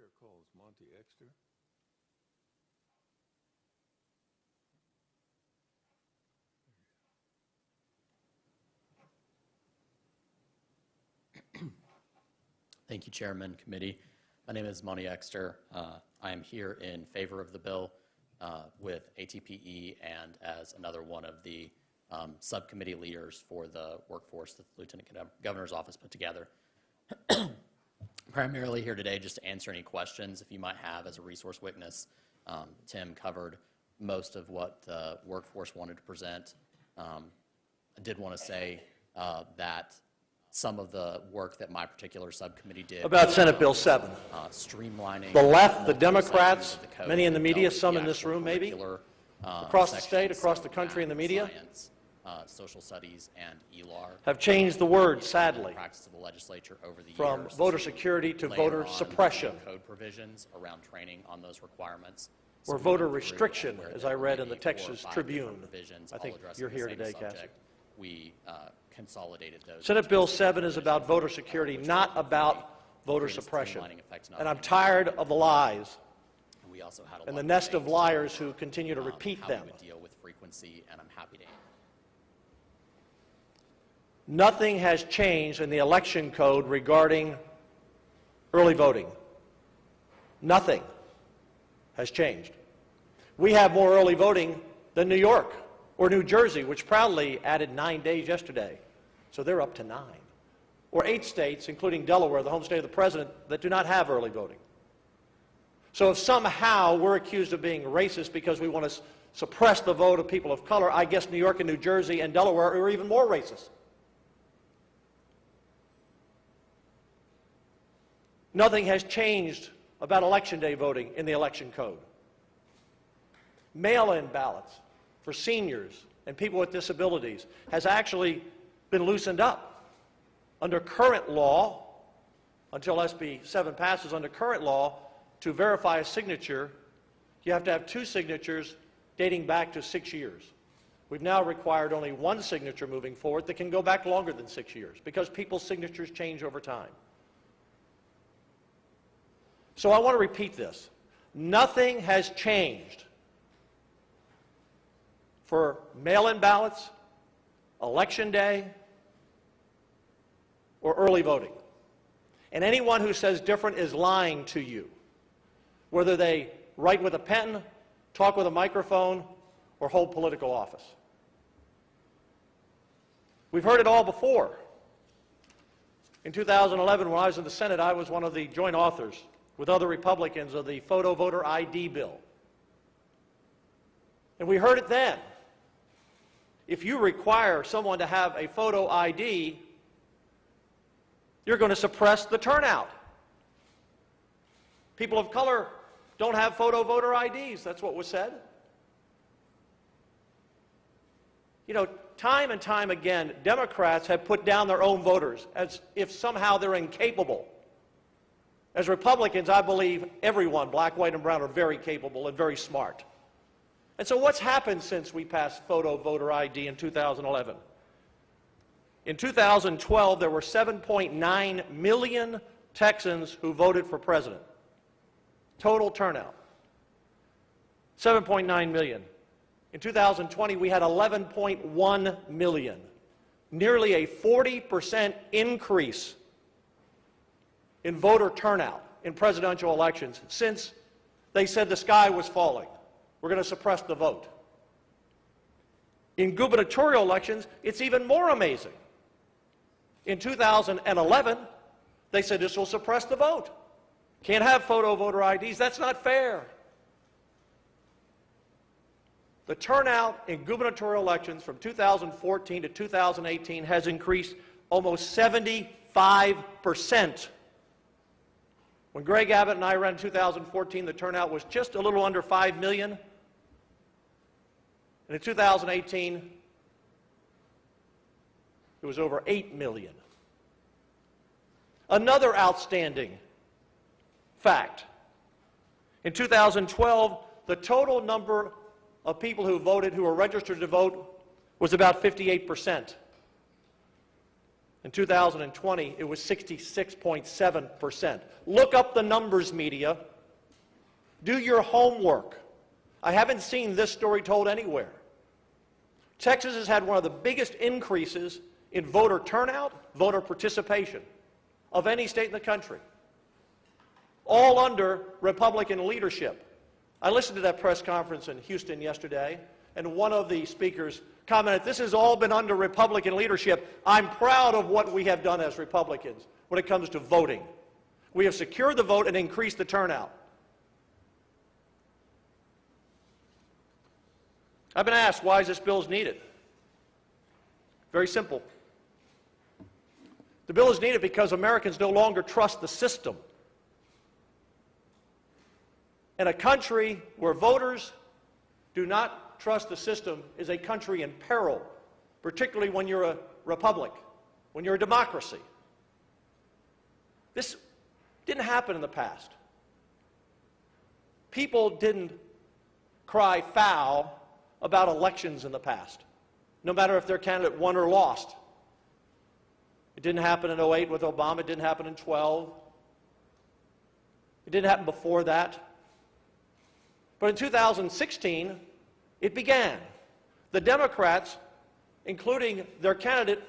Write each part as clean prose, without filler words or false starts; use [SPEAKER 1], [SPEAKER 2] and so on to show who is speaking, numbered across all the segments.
[SPEAKER 1] chair calls Monty Exter.
[SPEAKER 2] Thank you, Chairman, Committee. My name is Monty Exter. I am here in favor of the bill with ATPE and as another one of the subcommittee leaders for the workforce that the Lieutenant Governor's Office put together. Primarily here today just to answer any questions if you might have as a resource witness. Tim covered most of what the workforce wanted to present. I did want to say that some of the work that my particular subcommittee did
[SPEAKER 3] about Senate Bill 7.
[SPEAKER 2] Streamlining
[SPEAKER 3] the left, the Democrats, many in the media, some in this room maybe, across the state, across the country in the media,
[SPEAKER 2] science, social studies, and ELAR
[SPEAKER 3] have changed the word, sadly,
[SPEAKER 2] practice of the legislature over the
[SPEAKER 3] from
[SPEAKER 2] years
[SPEAKER 3] voter security to
[SPEAKER 2] layer
[SPEAKER 3] voter
[SPEAKER 2] on
[SPEAKER 3] suppression,
[SPEAKER 2] code provisions around training on those requirements.
[SPEAKER 3] or
[SPEAKER 2] So we
[SPEAKER 3] voter
[SPEAKER 2] went through
[SPEAKER 3] restriction,
[SPEAKER 2] where
[SPEAKER 3] as
[SPEAKER 2] there
[SPEAKER 3] I
[SPEAKER 2] were
[SPEAKER 3] read in
[SPEAKER 2] maybe
[SPEAKER 3] the
[SPEAKER 2] 4 or
[SPEAKER 3] Texas
[SPEAKER 2] 5
[SPEAKER 3] Tribune.
[SPEAKER 2] different provisions
[SPEAKER 3] I
[SPEAKER 2] all
[SPEAKER 3] think
[SPEAKER 2] addressing
[SPEAKER 3] you're
[SPEAKER 2] the
[SPEAKER 3] here
[SPEAKER 2] same
[SPEAKER 3] today,
[SPEAKER 2] subject.
[SPEAKER 3] Cassie.
[SPEAKER 2] We consolidated those.
[SPEAKER 3] Senate
[SPEAKER 2] into
[SPEAKER 3] Bill
[SPEAKER 2] two
[SPEAKER 3] 7 is about
[SPEAKER 2] provisions,
[SPEAKER 3] voter security,
[SPEAKER 2] which
[SPEAKER 3] not
[SPEAKER 2] ultimately
[SPEAKER 3] about voter
[SPEAKER 2] created a
[SPEAKER 3] suppression.
[SPEAKER 2] streamlining effect in
[SPEAKER 3] And
[SPEAKER 2] other
[SPEAKER 3] I'm tired
[SPEAKER 2] communities.
[SPEAKER 3] of the lies
[SPEAKER 2] We also had a
[SPEAKER 3] and
[SPEAKER 2] lot
[SPEAKER 3] the nest of
[SPEAKER 2] debates
[SPEAKER 3] liars who continue to
[SPEAKER 2] on
[SPEAKER 3] repeat
[SPEAKER 2] how
[SPEAKER 3] them.
[SPEAKER 2] we would deal with frequency, and I'm happy to.
[SPEAKER 3] Nothing has changed in the election code regarding early voting. Nothing has changed. We have more early voting than New York or New Jersey, which proudly added 9 days yesterday. So they're up to 9. Or 8 states, including Delaware, the home state of the president, that do not have early voting. So if somehow we're accused of being racist because we want to suppress the vote of people of color, I guess New York and New Jersey and Delaware are even more racist. Nothing has changed about Election Day voting in the election code. Mail-in ballots for seniors and people with disabilities has actually been loosened up. Under current law, until SB 7 passes, under current law, to verify a signature, you have to have 2 signatures dating back to 6 years. We've now required only 1 signature moving forward that can go back longer than 6 years because people's signatures change over time. So I want to repeat this. Nothing has changed for mail-in ballots, Election Day, or early voting. And anyone who says different is lying to you, whether they write with a pen, talk with a microphone, or hold political office. We've heard it all before. In 2011, when I was in the Senate, I was one of the joint authors with other Republicans of the photo voter ID bill. And we heard it then. If you require someone to have a photo ID, you're going to suppress the turnout. People of color don't have photo voter IDs. That's what was said. You know, time and time again, Democrats have put down their own voters as if somehow they're incapable. As Republicans, I believe everyone, black, white, and brown, are very capable and very smart. And so what's happened since we passed photo voter ID in 2011? In 2012, there were 7.9 million Texans who voted for president. Total turnout. 7.9 million. In 2020, we had 11.1 million. Nearly a 40% increase in voter turnout in presidential elections since they said the sky was falling. We're going to suppress the vote. In gubernatorial elections, it's even more amazing. In 2011, they said this will suppress the vote. Can't have photo voter IDs. That's not fair. The turnout in gubernatorial elections from 2014 to 2018 has increased almost 75%. When Greg Abbott and I ran in 2014, the turnout was just a little under 5 million. And in 2018, it was over 8 million. Another outstanding fact. In 2012, the total number of people who voted, who were registered to vote, was about 58%. In 2020, it was 66.7%. Look up the numbers, media. Do your homework. I haven't seen this story told anywhere. Texas has had one of the biggest increases in voter turnout, voter participation of any state in the country, all under Republican leadership. I listened to that press conference in Houston yesterday, and one of the speakers commented, "This has all been under Republican leadership. I'm proud of what we have done as Republicans when it comes to voting. We have secured the vote and increased the turnout." I've been asked, why is this bill needed? Very simple. The bill is needed because Americans no longer trust the system. And a country where voters do not trust the system is a country in peril, particularly when you're a republic, when you're a democracy. This didn't happen in the past. People didn't cry foul about elections in the past, no matter if their candidate won or lost. It didn't happen in 2008 with Obama. It didn't happen in 2012. It didn't happen before that. But in 2016, it began. The Democrats, including their candidate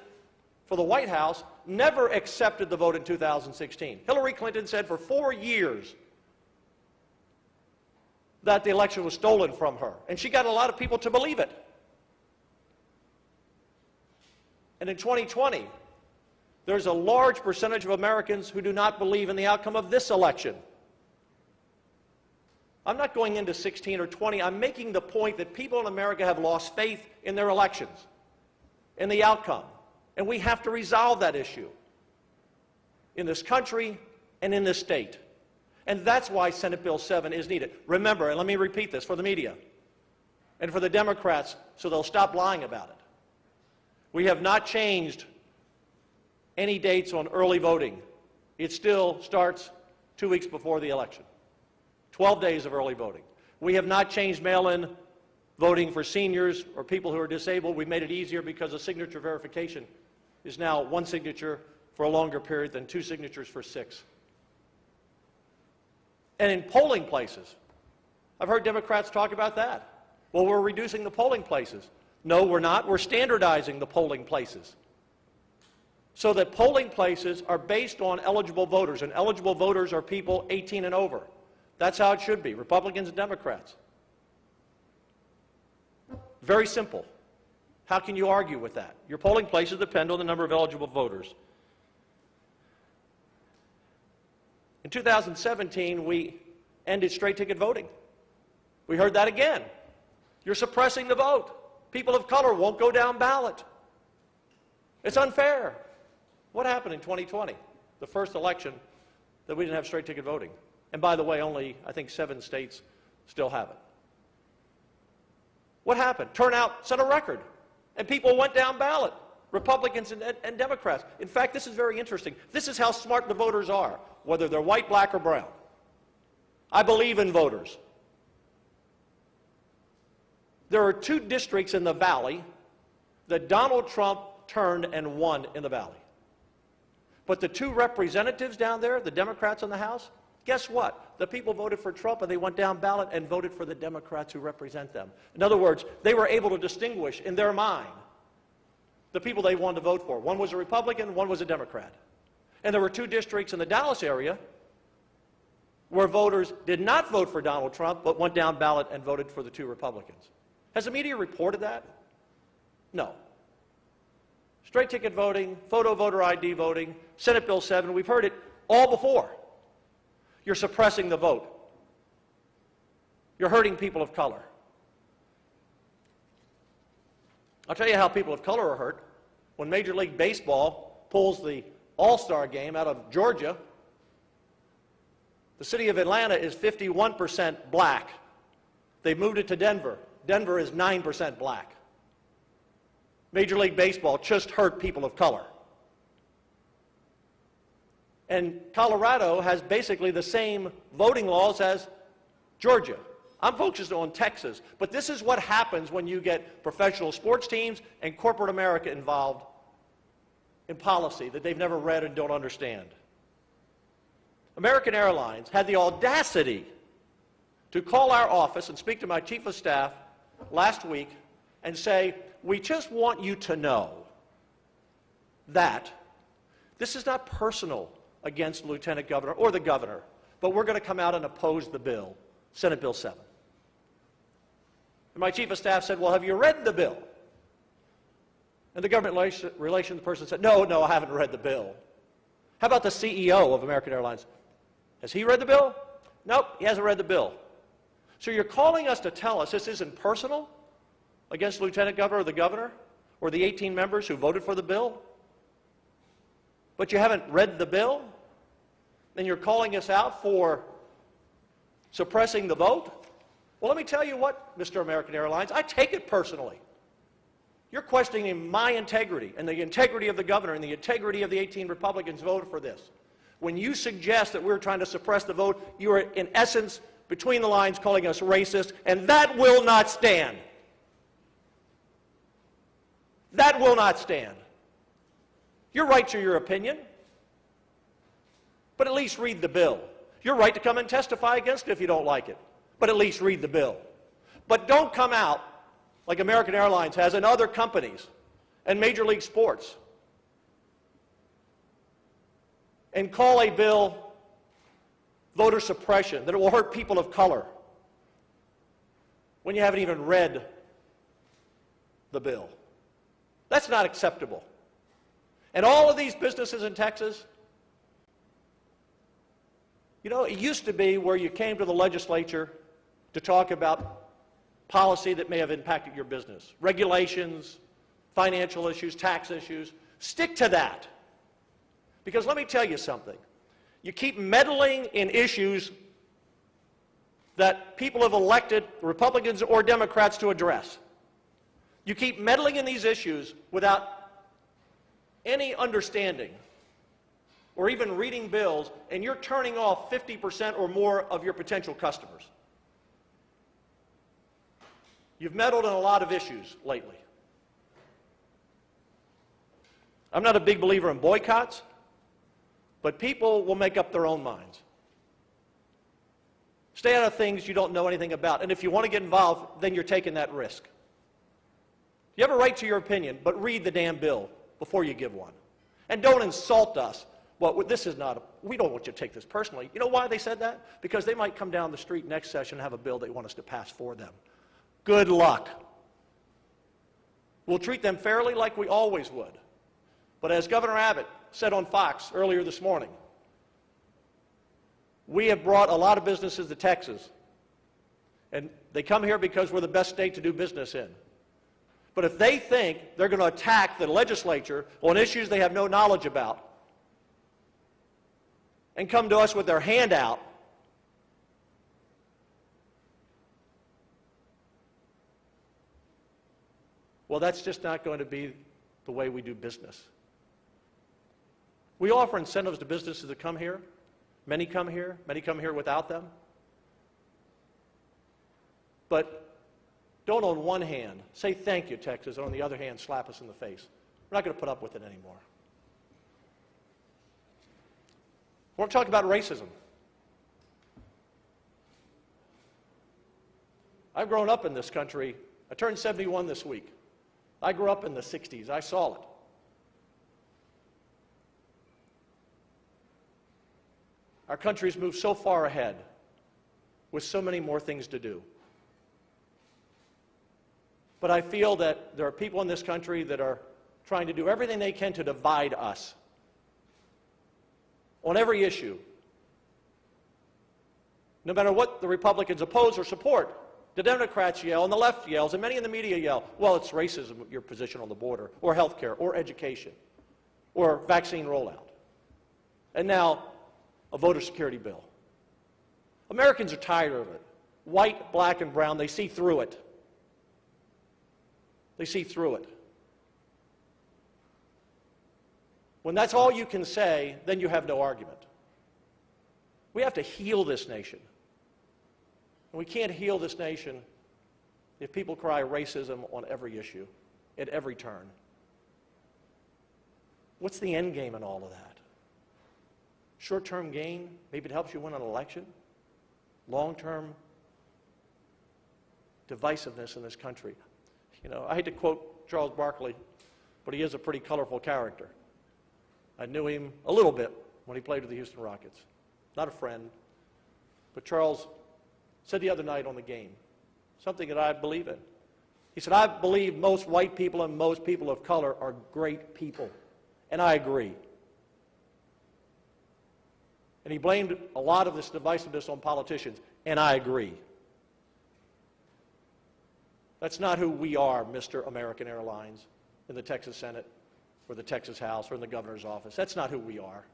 [SPEAKER 3] for the White House, never accepted the vote in 2016. Hillary Clinton said for 4 years that the election was stolen from her, and she got a lot of people to believe it. And in 2020, there's a large percentage of Americans who do not believe in the outcome of this election. I'm not going into 16 or 20. I'm making the point that people in America have lost faith in their elections, in the outcome. And we have to resolve that issue in this country and in this state. And that's why Senate Bill 7 is needed. Remember, and let me repeat this for the media and for the Democrats so they'll stop lying about it. We have not changed any dates on early voting. It still starts 2 weeks before the election. 12 days of early voting. We have not changed mail-in voting for seniors or people who are disabled. We made it easier because the signature verification is now 1 signature for a longer period than 2 signatures for 6. And in polling places, I've heard Democrats talk about that. Well, we're reducing the polling places. No, we're not. We're standardizing the polling places so that polling places are based on eligible voters, and eligible voters are people 18 and over. That's how it should be, Republicans and Democrats. Very simple. How can you argue with that? Your polling places depend on the number of eligible voters. In 2017, we ended straight-ticket voting. We heard that again. You're suppressing the vote. People of color won't go down ballot. It's unfair. What happened in 2020, the first election that we didn't have straight-ticket voting? And by the way, only, I think, 7 states still have it. What happened? Turnout set a record, and people went down ballot, Republicans and Democrats. In fact, this is very interesting. This is how smart the voters are, whether they're white, black, or brown. I believe in voters. There are 2 districts in the Valley that Donald Trump turned and won in the Valley. But the 2 representatives down there, the Democrats in the House, guess what? The people voted for Trump and they went down ballot and voted for the Democrats who represent them. In other words, they were able to distinguish in their mind the people they wanted to vote for. One was a Republican, one was a Democrat. And there were 2 districts in the Dallas area where voters did not vote for Donald Trump but went down ballot and voted for the 2 Republicans. Has the media reported that? No. Straight ticket voting, photo voter ID voting, Senate Bill 7, we've heard it all before. You're suppressing the vote. You're hurting people of color. I'll tell you how people of color are hurt. When Major League Baseball pulls the All-Star game out of Georgia, the city of Atlanta is 51% black. They moved it to Denver. Denver is 9% black. Major League Baseball just hurt people of color. And Colorado has basically the same voting laws as Georgia. I'm focused on Texas, but this is what happens when you get professional sports teams and corporate America involved in policy that they've never read and don't understand. American Airlines had the audacity to call our office and speak to my chief of staff last week and say, we just want you to know that this is not personal against the Lieutenant Governor or the Governor, but we're going to come out and oppose the bill, Senate Bill 7. And my chief of staff said, well, have you read the bill? And the government relations person said, no, I haven't read the bill. How about the CEO of American Airlines? Has he read the bill? Nope, he hasn't read the bill. So you're calling us to tell us this isn't personal against the Lieutenant Governor or the Governor or the 18 members who voted for the bill? But you haven't read the bill? And you're calling us out for suppressing the vote? Well, let me tell you what, Mr. American Airlines, I take it personally. You're questioning my integrity and the integrity of the Governor and the integrity of the 18 Republicans who voted for this. When you suggest that we're trying to suppress the vote, you are, in essence, between the lines, calling us racist, and that will not stand. That will not stand. You're right to your opinion, but at least read the bill. You're right to come and testify against it if you don't like it, but at least read the bill. But don't come out like American Airlines has and other companies and Major League Sports and call a bill voter suppression, that it will hurt people of color, when you haven't even read the bill. That's not acceptable. And all of these businesses in Texas, you know, it used to be where you came to the legislature to talk about policy that may have impacted your business, regulations, financial issues, tax issues. Stick to that. Because let me tell you something. You keep meddling in issues that people have elected Republicans or Democrats to address. You keep meddling in these issues without any understanding or even reading bills, and you're turning off 50% or more of your potential customers. You've meddled in a lot of issues lately. I'm not a big believer in boycotts, but people will make up their own minds. Stay out of things you don't know anything about, and if you want to get involved, then you're taking that risk. You have a right to your opinion, but read the damn bill before you give one. And don't insult us. Well, this is not, we don't want you to take this personally. You know why they said that? Because they might come down the street next session and have a bill they want us to pass for them. Good luck. We'll treat them fairly like we always would. But as Governor Abbott said on Fox earlier this morning, we have brought a lot of businesses to Texas, and they come here because we're the best state to do business in. But if they think they're going to attack the legislature on issues they have no knowledge about and come to us with their hand out, well, that's just not going to be the way we do business. We offer incentives to businesses that come here. Many come here without them. But don't on one hand say thank you, Texas, and on the other hand slap us in the face. We're not going to put up with it anymore. I want to talk about racism. I've grown up in this country. I turned 71 this week. I grew up in the 60s. I saw it. Our country's moved so far ahead with so many more things to do. But I feel that there are people in this country that are trying to do everything they can to divide us on every issue. No matter what the Republicans oppose or support, the Democrats yell and the left yells and many in the media yell, well, it's racism, your position on the border, or health care, or education, or vaccine rollout. And now, a voter security bill. Americans are tired of it. White, black, and brown, they see through it. They see through it. When that's all you can say, then you have no argument. We have to heal this nation. And we can't heal this nation if people cry racism on every issue, at every turn. What's the end game in all of that? Short-term gain, maybe it helps you win an election. Long-term divisiveness in this country. You know, I hate to quote Charles Barkley, but he is a pretty colorful character. I knew him a little bit when he played with the Houston Rockets. Not a friend, but Charles said the other night on the game something that I believe in. He said, I believe most white people and most people of color are great people, and I agree. And he blamed a lot of this divisiveness on politicians, and I agree. That's not who we are, Mr. American Airlines, in the Texas Senate, or the Texas House, or in the governor's office. That's not who we are.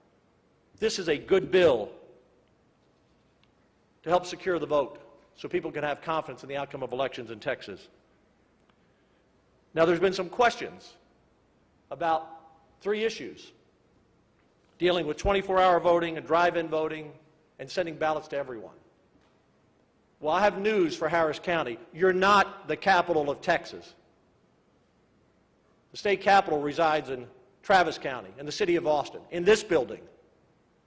[SPEAKER 3] This is a good bill to help secure the vote so people can have confidence in the outcome of elections in Texas. Now, there's been some questions about 3 issues dealing with 24-hour voting and drive-in voting and sending ballots to everyone. Well, I have news for Harris County. You're not the capital of Texas. The state capital resides in Travis County, in the city of Austin, in this building,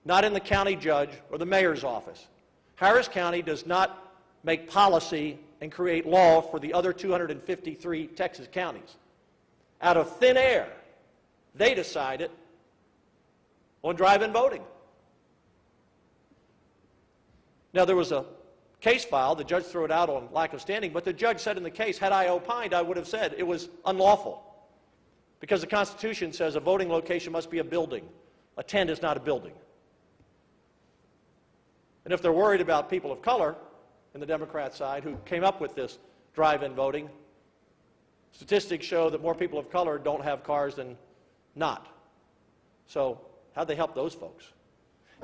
[SPEAKER 3] not in the county judge or the mayor's office. Harris County does not make policy and create law for the other 253 Texas counties. Out of thin air, they decided on drive-in voting. Now, there was a case filed. The judge threw it out on lack of standing, but the judge said in the case, had I opined, I would have said it was unlawful because the Constitution says a voting location must be a building. A tent is not a building. And if they're worried about people of color in the Democrat side who came up with this drive-in voting, statistics show that more people of color don't have cars than not. So how'd they help those folks?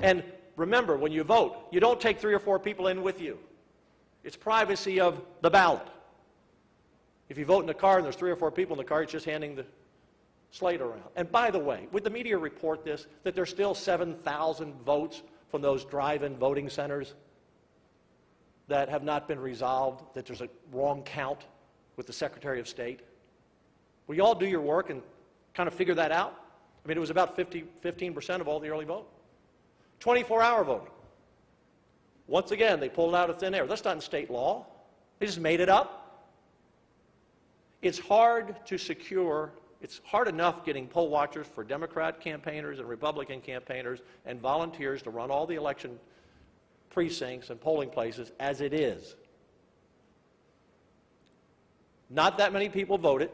[SPEAKER 3] And remember, when you vote, you don't take 3 or 4 people in with you. It's privacy of the ballot. If you vote in a car and there's 3 or 4 people in the car, it's just handing the slate around. And by the way, would the media report this, that there's still 7,000 votes from those drive-in voting centers that have not been resolved, that there's a wrong count with the Secretary of State? Will you all do your work and kind of figure that out? I mean, it was about 15% of all the early vote. 24-hour voting. Once again, they pulled it out of thin air. That's not in state law. They just made it up. It's hard to secure, it's hard enough getting poll watchers for Democrat campaigners and Republican campaigners and volunteers to run all the election precincts and polling places as it is. Not that many people voted,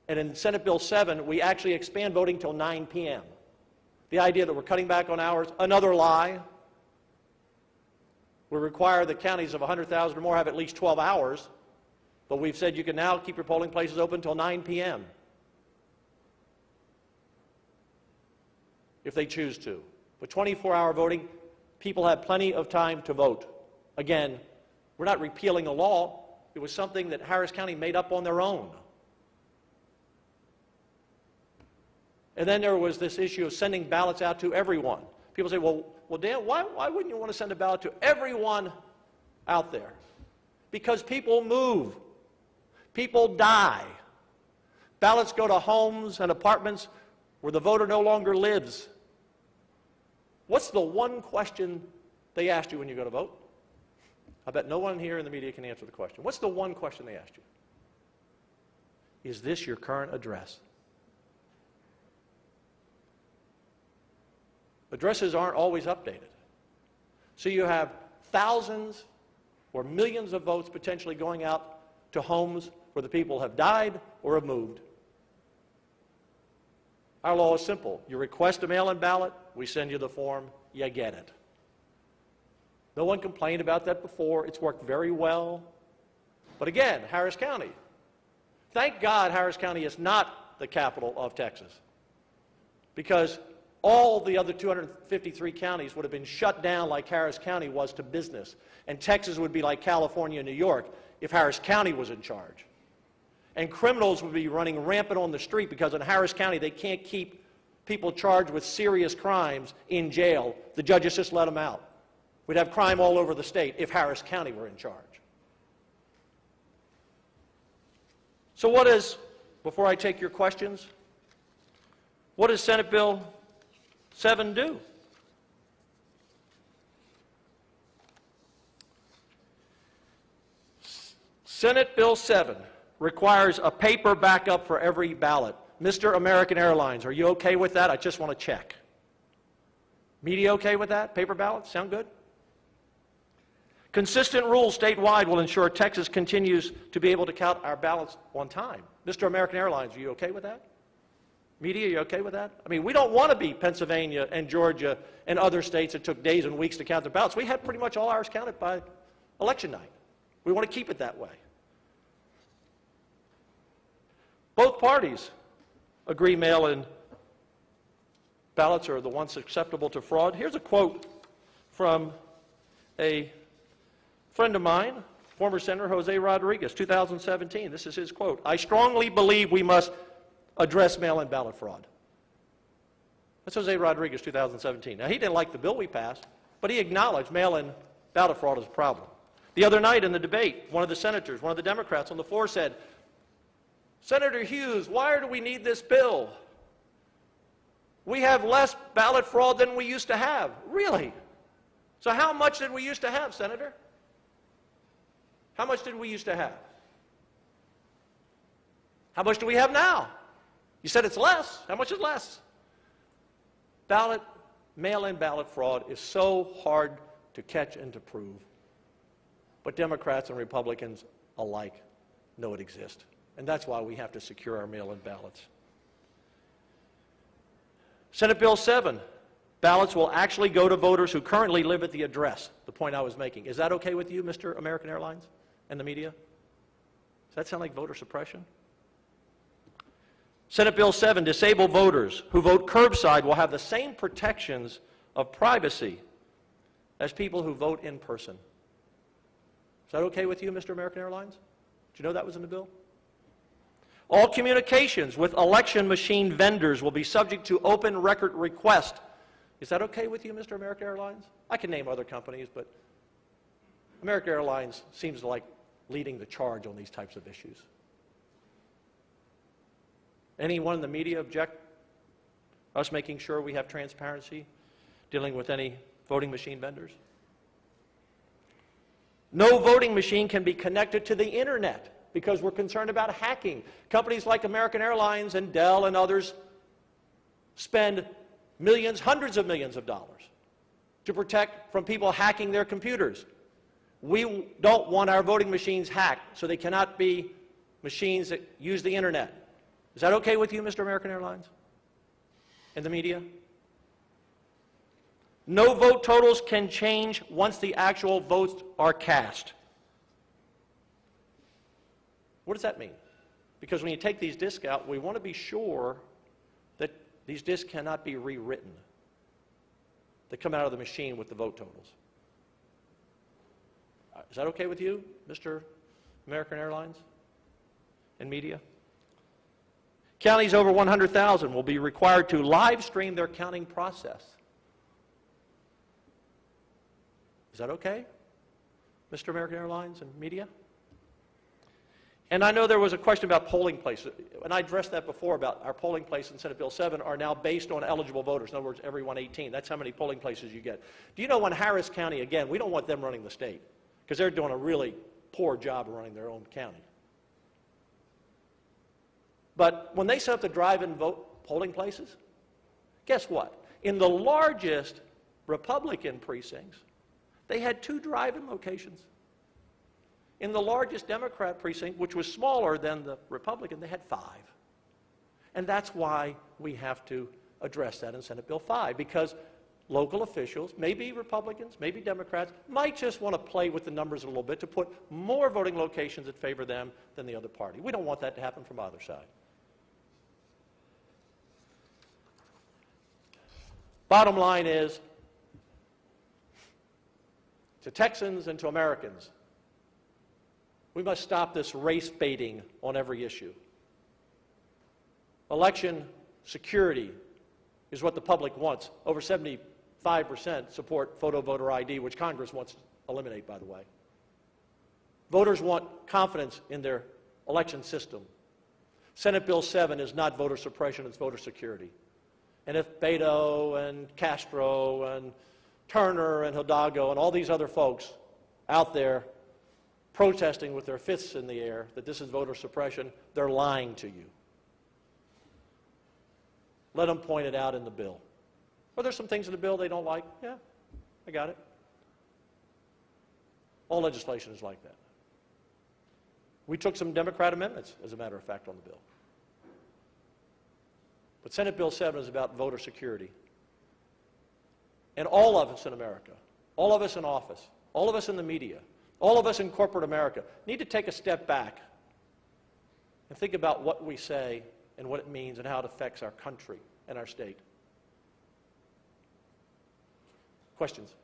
[SPEAKER 3] and in Senate Bill 7, we actually expand voting till 9 p.m. The idea that we're cutting back on hours, another lie. We require that counties of 100,000 or more have at least 12 hours, but we've said you can now keep your polling places open until 9 p.m. if they choose to. But 24-hour voting, people have plenty of time to vote. Again, we're not repealing a law. It was something that Harris County made up on their own. And then there was this issue of sending ballots out to everyone. People say, well, Dan, why wouldn't you want to send a ballot to everyone out there? Because people move. People die. Ballots go to homes and apartments where the voter no longer lives. What's the one question they asked you when you go to vote? I bet no one here in the media can answer the question. What's the one question they asked you? Is this your current address? Addresses aren't always updated. So you have thousands or millions of votes potentially going out to homes where the people have died or have moved. Our law is simple. You request a mail-in ballot, we send you the form, you get it. No one complained about that before. It's worked very well. But again, Harris County. Thank God Harris County is not the capital of Texas, because all the other 253 counties would have been shut down like Harris County was to business. And Texas would be like California and New York if Harris County was in charge. And criminals would be running rampant on the street because in Harris County they can't keep people charged with serious crimes in jail. The judges just let them out. We'd have crime all over the state if Harris County were in charge. So what is, before I take your questions, What does Senate Bill 7 do? Senate Bill 7 requires a paper backup for every ballot. Mr. American Airlines, are you okay with that? I just want to check. Media okay with that? Paper ballots? Sound good? Consistent rules statewide will ensure Texas continues to be able to count our ballots on time. Mr. American Airlines, are you okay with that? Media, are you okay with that? I mean, we don't want to be Pennsylvania and Georgia and other states that took days and weeks to count their ballots. We had pretty much all ours counted by election night. We want to keep it that way. Both parties agree mail-in ballots are the ones susceptible to fraud. Here's a quote from a friend of mine, former Senator Jose Rodriguez, 2017. This is his quote. "I strongly believe we must address mail-in ballot fraud." That's Jose Rodriguez, 2017. Now, he didn't like the bill we passed, but he acknowledged mail-in ballot fraud is a problem. The other night in the debate, one of the senators, one of the Democrats on the floor said, "Senator Hughes, why do we need this bill? We have less ballot fraud than we used to have." Really? So how much did we used to have, Senator? How much did we used to have? How much do we have now? You said it's less. How much is less? Mail-in ballot fraud is so hard to catch and to prove. But Democrats and Republicans alike know it exists. And that's why we have to secure our mail-in ballots. Senate Bill 7, ballots will actually go to voters who currently live at the address, the point I was making. Is that okay with you, Mr. American Airlines and the media? Does that sound like voter suppression? Senate Bill 7, disabled voters who vote curbside will have the same protections of privacy as people who vote in person. Is that okay with you, Mr. American Airlines? Did you know that was in the bill? All communications with election machine vendors will be subject to open record request. Is that okay with you, Mr. American Airlines? I can name other companies, but American Airlines seems to like leading the charge on these types of issues. Anyone in the media object us making sure we have transparency dealing with any voting machine vendors? No voting machine can be connected to the internet because we're concerned about hacking. Companies like American Airlines and Dell and others spend millions, hundreds of millions of dollars to protect from people hacking their computers. We don't want our voting machines hacked, so they cannot be machines that use the internet. Is that okay with you, Mr. American Airlines and the media? No vote totals can change once the actual votes are cast. What does that mean? Because when you take these discs out, we want to be sure that these discs cannot be rewritten. They come out of the machine with the vote totals. Is that okay with you, Mr. American Airlines and media? Counties over 100,000 will be required to live stream their counting process. Is that okay, Mr. American Airlines and media? And I know there was a question about polling places, and I addressed that before about our polling places in Senate Bill 7 are now based on eligible voters. In other words, every 118. That's how many polling places you get. Do you know when Harris County, again, we don't want them running the state because they're doing a really poor job of running their own county. But when they set up the drive-in vote polling places, guess what? In the largest Republican precincts, they had 2 drive-in locations. In the largest Democrat precinct, which was smaller than the Republican, they had 5. And that's why we have to address that in Senate Bill 5, because local officials, maybe Republicans, maybe Democrats, might just want to play with the numbers a little bit to put more voting locations that favor them than the other party. We don't want that to happen from either side. Bottom line is, to Texans and to Americans, we must stop this race baiting on every issue. Election security is what the public wants. Over 75% support photo voter ID, which Congress wants to eliminate, by the way. Voters want confidence in their election system. Senate Bill 7 is not voter suppression, it's voter security. And if Beto and Castro and Turner and Hidalgo and all these other folks out there protesting with their fists in the air that this is voter suppression, they're lying to you. Let them point it out in the bill. Are there some things in the bill they don't like? Yeah, I got it. All legislation is like that. We took some Democrat amendments, as a matter of fact, on the bill. But Senate Bill 7 is about voter security. And all of us in America, all of us in office, all of us in the media, all of us in corporate America need to take a step back and think about what we say and what it means and how it affects our country and our state. Questions?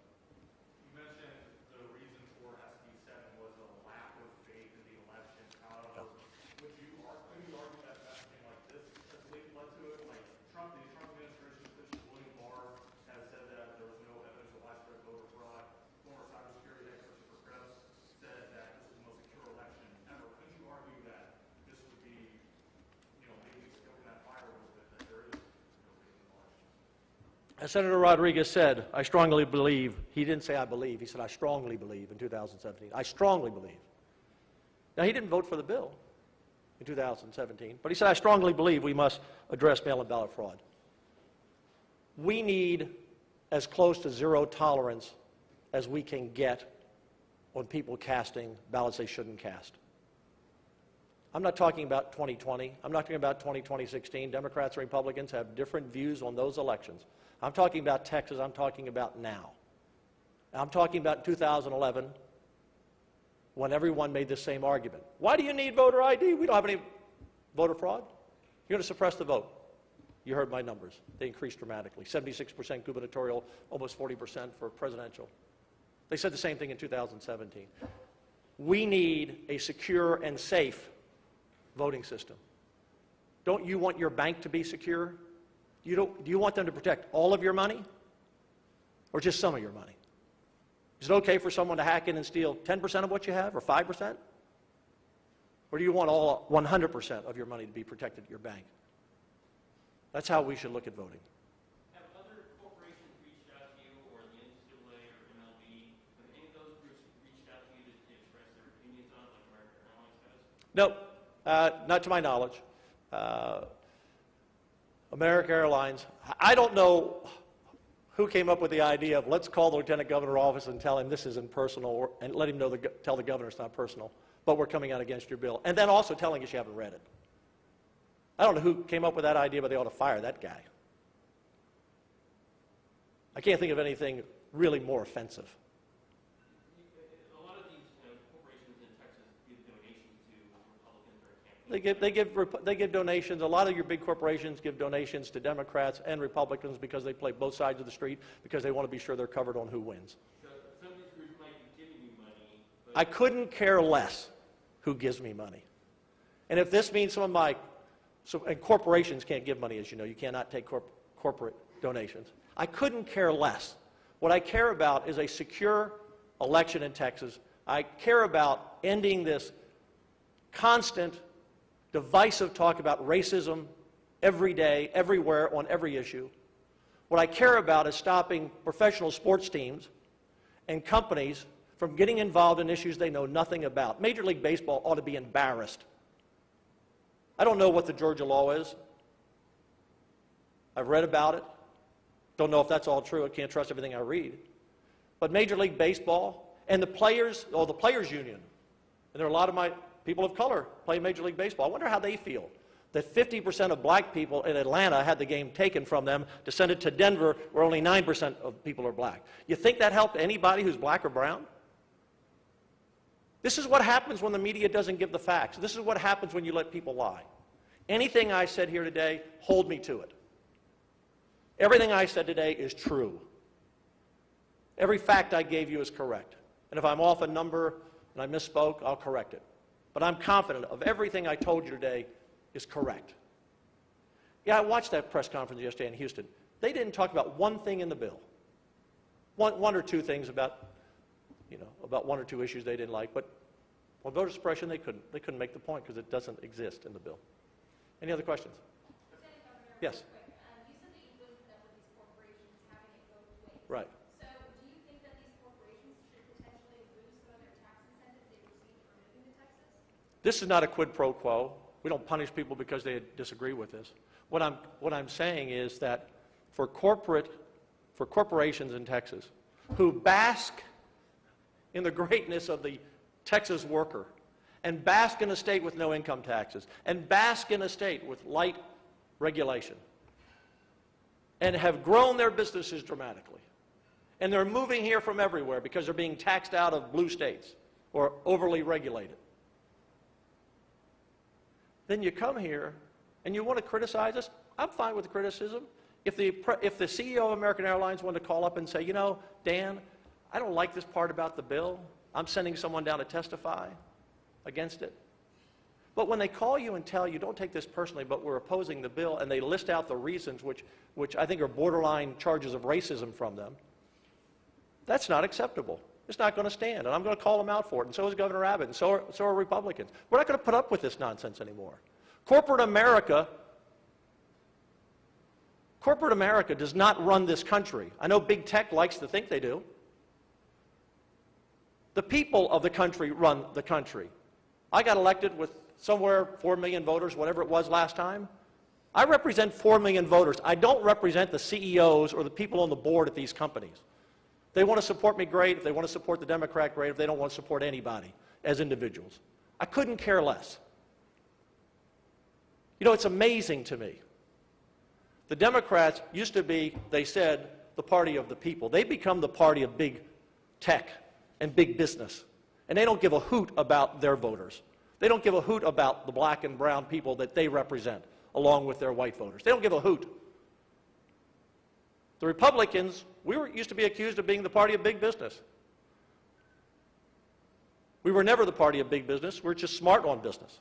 [SPEAKER 1] You mentioned the reason for SB 7 was a lack of faith in the election. However, could you argue that messaging like this has led to it? Like the Trump administration, official William Barr, has said that there was no evidence of widespread voter fraud. Former cybersecurity expert Chris Krebs said that this is the most secure election ever. Could you argue that this would be, maybe stoking that fire a little bit, that there is no faith in the election?
[SPEAKER 3] As Senator Rodriguez said, I strongly believe, he didn't say I believe, he said I strongly believe in 2017. I strongly believe. Now, he didn't vote for the bill in 2017, but he said I strongly believe we must address mail-in ballot fraud. We need as close to zero tolerance as we can get on people casting ballots they shouldn't cast. I'm not talking about 2020. I'm not talking about 2016. Democrats and Republicans have different views on those elections. I'm talking about Texas. I'm talking about now. I'm talking about 2011 when everyone made the same argument. Why do you need voter ID? We don't have any voter fraud. You're going to suppress the vote. You heard my numbers. They increased dramatically. 76% gubernatorial, almost 40% for presidential. They said the same thing in 2017. We need a secure and safe voting system. Don't you want your bank to be secure? Do you want them to protect all of your money or just some of your money? Is it okay for someone to hack in and steal 10% of what you have or 5%? Or do you want all 100% of your money to be protected at your bank? That's how we should look at voting.
[SPEAKER 4] Have other corporations reached out to you, or the NCAA or MLB? Have any of those groups reached out to you to express their opinions on it, like American Airlines has?
[SPEAKER 3] No, not to my knowledge. American Airlines, I don't know who came up with the idea of let's call the Lieutenant Governor's office and tell him this isn't personal, and let him know, tell the governor it's not personal, but we're coming out against your bill. And then also telling us you haven't read it. I don't know who came up with that idea, but they ought to fire that guy. I can't think of anything really more offensive.
[SPEAKER 4] A lot of these corporations in Texas give donations to Republicans or campaigns.
[SPEAKER 3] They give donations. A lot of your big corporations give donations to Democrats and Republicans because they play both sides of the street because they want to be sure they're covered on who wins.
[SPEAKER 4] So some of these groups might be giving you money.
[SPEAKER 3] I couldn't care less who gives me money. And if this means some of my, and corporations can't give money, as you know. You cannot take corporate donations. I couldn't care less. What I care about is a secure election in Texas. I care about ending this constant, divisive talk about racism every day, everywhere, on every issue. What I care about is stopping professional sports teams and companies from getting involved in issues they know nothing about. Major League Baseball ought to be embarrassed. I don't know what the Georgia law is. I've read about it. Don't know if that's all true. I can't trust everything I read. But Major League Baseball and the players, the players union, and there are a lot of my people of color play Major League Baseball. I wonder how they feel that 50% of black people in Atlanta had the game taken from them to send it to Denver where only 9% of people are black. You think that helped anybody who's black or brown? This is what happens when the media doesn't give the facts. This is what happens when you let people lie. Anything I said here today, hold me to it. Everything I said today is true. Every fact I gave you is correct. And if I'm off a number and I misspoke, I'll correct it. But I'm confident of everything I told you today is correct. Yeah, I watched that press conference yesterday in Houston. They didn't talk about one thing in the bill. One or two things about one or two issues they didn't like, but on voter suppression they couldn't make the point because it doesn't exist in the bill. Any other questions? Yes.
[SPEAKER 5] You said that you wouldn't
[SPEAKER 3] Right.
[SPEAKER 5] So do you think that these corporations should potentially lose some of their tax incentives they receive for moving to Texas?
[SPEAKER 3] This is not a quid pro quo. We don't punish people because they disagree with this. What I'm saying is that for corporations in Texas who bask in the greatness of the Texas worker and bask in a state with no income taxes and bask in a state with light regulation and have grown their businesses dramatically, and they're moving here from everywhere because they're being taxed out of blue states or overly regulated, then you come here and you want to criticize us. I'm fine with the criticism. If the CEO of American Airlines wanted to call up and say, you know, Dan, I don't like this part about the bill. I'm sending someone down to testify against it. But when they call you and tell you, don't take this personally, but we're opposing the bill, and they list out the reasons which I think are borderline charges of racism from them, that's not acceptable. It's not going to stand, and I'm going to call them out for it, and so is Governor Abbott, and so are Republicans. We're not going to put up with this nonsense anymore. Corporate America does not run this country. I know big tech likes to think they do. The people of the country run the country. I got elected with somewhere 4 million voters, whatever it was last time. I represent 4 million voters. I don't represent the CEOs or the people on the board at these companies. They want to support me, great. If they want to support the Democrat, great. If they don't want to support anybody as individuals, I couldn't care less. You know, it's amazing to me. The Democrats used to be, they said, the party of the people. They become the party of big tech and big business. And they don't give a hoot about their voters. They don't give a hoot about the black and brown people that they represent, along with their white voters. They don't give a hoot. The Republicans, used to be accused of being the party of big business. We were never the party of big business. We're just smart on business.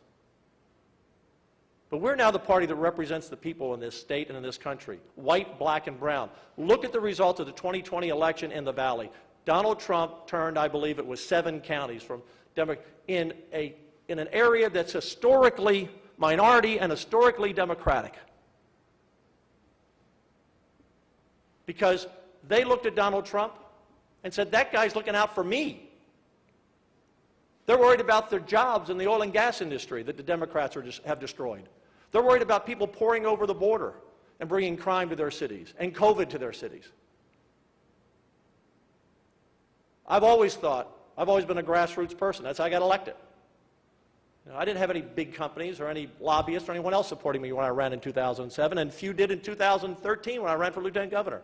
[SPEAKER 3] But we're now the party that represents the people in this state and in this country, white, black, and brown. Look at the results of the 2020 election in the Valley. Donald Trump turned, I believe it was 7 counties from in an area that's historically minority and historically Democratic. Because they looked at Donald Trump and said, that guy's looking out for me. They're worried about their jobs in the oil and gas industry that the Democrats have destroyed. They're worried about people pouring over the border and bringing crime to their cities and COVID to their cities. I've always been a grassroots person. That's how I got elected. You know, I didn't have any big companies or any lobbyists or anyone else supporting me when I ran in 2007, and few did in 2013 when I ran for lieutenant governor.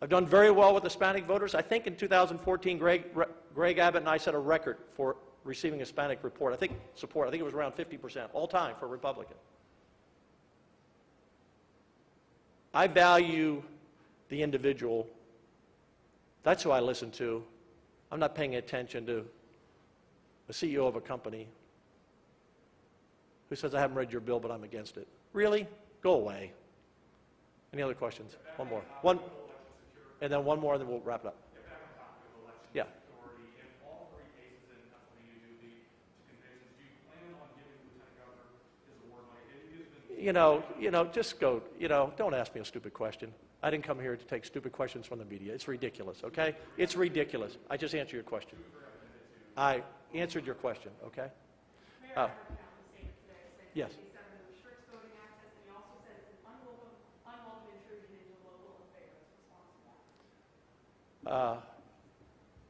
[SPEAKER 3] I've done very well with Hispanic voters. I think in 2014, Greg Abbott and I set a record for receiving Hispanic support. I think it was around 50%, all time for a Republican. I value the individual. That's who I listen to. I'm not paying attention to the CEO of a company who says, I haven't read your bill, but I'm against it. Really? Go away. Any other questions? One more. And then one more, and then we'll wrap it up. Yeah.
[SPEAKER 1] In all 3 cases in Pennsylvania due to convictions, do you plan on giving Lieutenant Governor his award money?
[SPEAKER 3] Just go, don't ask me a stupid question. I didn't come here to take stupid questions from the media. It's ridiculous, okay? It's ridiculous. I just answered your question. I answered your question, okay?
[SPEAKER 5] Mayor,
[SPEAKER 3] yes.
[SPEAKER 5] he said it restricts voting access, and he also said it's an unwelcome intrusion into local affairs. Response to that.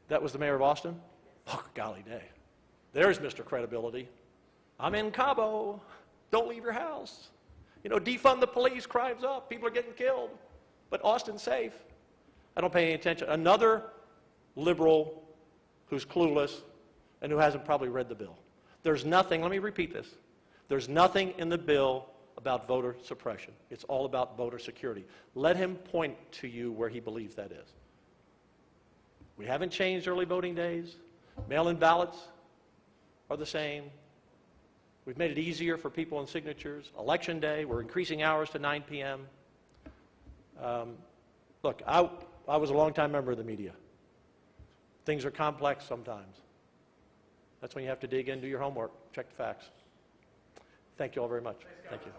[SPEAKER 3] That was the mayor of Austin? Oh, golly day. There's Mr. Credibility. I'm in Cabo. Don't leave your house. Defund the police, crime's up, people are getting killed. But Austin's safe. I don't pay any attention. Another liberal who's clueless and who hasn't probably read the bill. There's nothing, let me repeat this, there's nothing in the bill about voter suppression. It's all about voter security. Let him point to you where he believes that is. We haven't changed early voting days. Mail-in ballots are the same. We've made it easier for people in signatures. Election day, we're increasing hours to 9 p.m. Look, I was a long-time member of the media. Things are complex sometimes. That's when you have to dig in, do your homework, check the facts. Thank you all very much. Thank you.